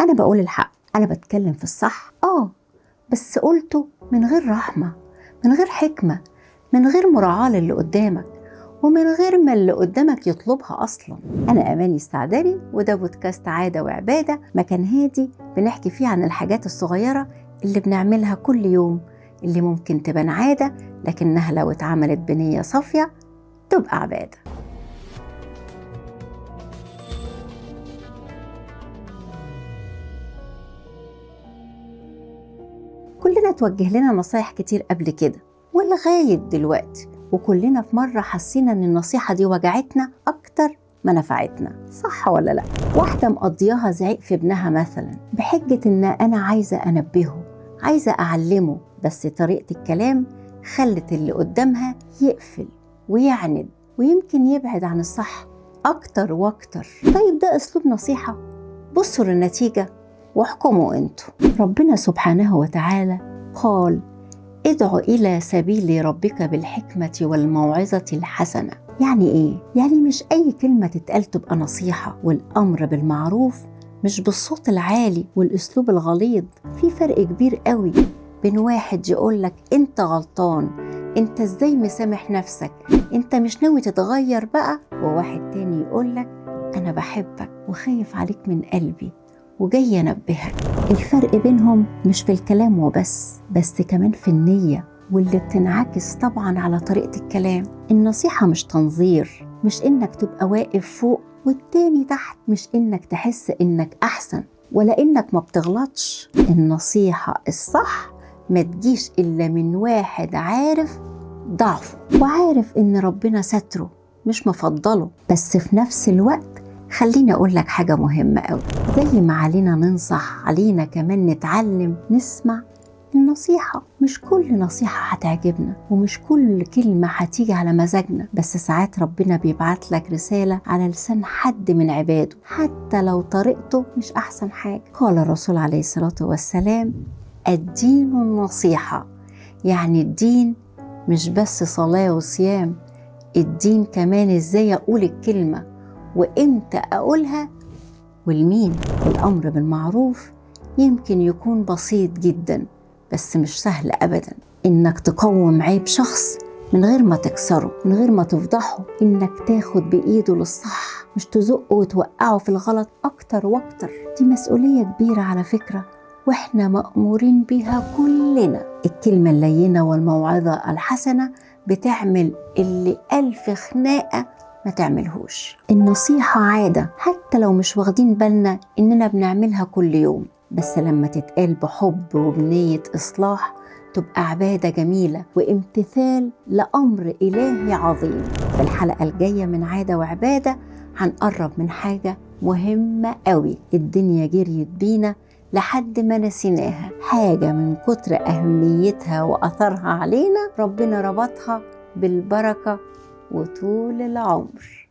أنا بقول الحق، أنا بتكلم في الصح، بس قلته من غير رحمة، من غير حكمة، من غير مراعاة للي قدامك، ومن غير ما اللي قدامك يطلبها أصلا. أنا أماني السعداني، وده بودكاست عادة وعبادة، مكان هادي بنحكي فيه عن الحاجات الصغيرة اللي بنعملها كل يوم، اللي ممكن تبان عادة لكنها لو اتعملت بنية صافية تبقى عبادة. كلنا توجه لنا نصايح كتير قبل كده ولغاية دلوقتي، وكلنا في مرة حسينا ان النصيحة دي وجعتنا اكتر ما نفعتنا، صح ولا لا؟ واحدة مقضياها زعيق في ابنها مثلا بحجة ان انا عايزة انبهه، عايزة اعلمه، بس طريقة الكلام خلت اللي قدامها يقفل ويعند ويمكن يبعد عن الصح اكتر واكتر. طيب ده اسلوب نصيحة؟ بصوا للنتيجة واحكموا انتوا. ربنا سبحانه وتعالى قال: ادعوا إلى سبيل ربك بالحكمة والموعظة الحسنة. يعني إيه؟ يعني مش أي كلمة تتقال تبقى نصيحة، والأمر بالمعروف مش بالصوت العالي والأسلوب الغليظ. في فرق كبير قوي بين واحد يقولك أنت غلطان، أنت إزاي مسامح نفسك، أنت مش ناوي تتغير بقى، وواحد تاني يقولك أنا بحبك وخايف عليك من قلبي وجاي أنبهك. الفرق بينهم مش في الكلام وبس، بس كمان في النية، واللي بتنعكس طبعا على طريقة الكلام. النصيحة مش تنظير، مش إنك تبقى واقف فوق والتاني تحت، مش إنك تحس إنك أحسن ولا إنك ما بتغلطش. النصيحة الصح ما تجيش إلا من واحد عارف ضعفه وعارف إن ربنا ستره مش مفضله. بس في نفس الوقت خليني أقول لك حاجة مهمة قوي، زي ما علينا ننصح علينا كمان نتعلم نسمع النصيحة. مش كل نصيحة هتعجبنا ومش كل كلمة هتيجي على مزاجنا، بس ساعات ربنا بيبعت لك رسالة على لسان حد من عباده حتى لو طريقته مش أحسن حاجة. قال الرسول عليه الصلاة والسلام: الدين النصيحة. يعني الدين مش بس صلاة وصيام، الدين كمان إزاي أقول الكلمة وإمتى أقولها والمين. الأمر بالمعروف يمكن يكون بسيط جدا، بس مش سهل أبدا. إنك تقوم عيب شخص من غير ما تكسره، من غير ما تفضحه، إنك تاخد بإيده للصح مش تزقه وتوقعه في الغلط أكتر وأكتر. دي مسؤولية كبيرة على فكرة، وإحنا مأمورين بيها كلنا. الكلمة اللينة والموعظة الحسنة بتعمل اللي 1000 خناقة ما تعملهوش. النصيحة عادة حتى لو مش واخدين بالنا إننا بنعملها كل يوم، بس لما تتقال بحب وبنية إصلاح تبقى عبادة جميلة وامتثال لأمر إلهي عظيم. في الحلقة الجاية من عادة وعبادة هنقرب من حاجة مهمة قوي، الدنيا جريت بينا لحد ما نسيناها، حاجة من كتر أهميتها وأثرها علينا ربنا ربطها بالبركة وطول العمر.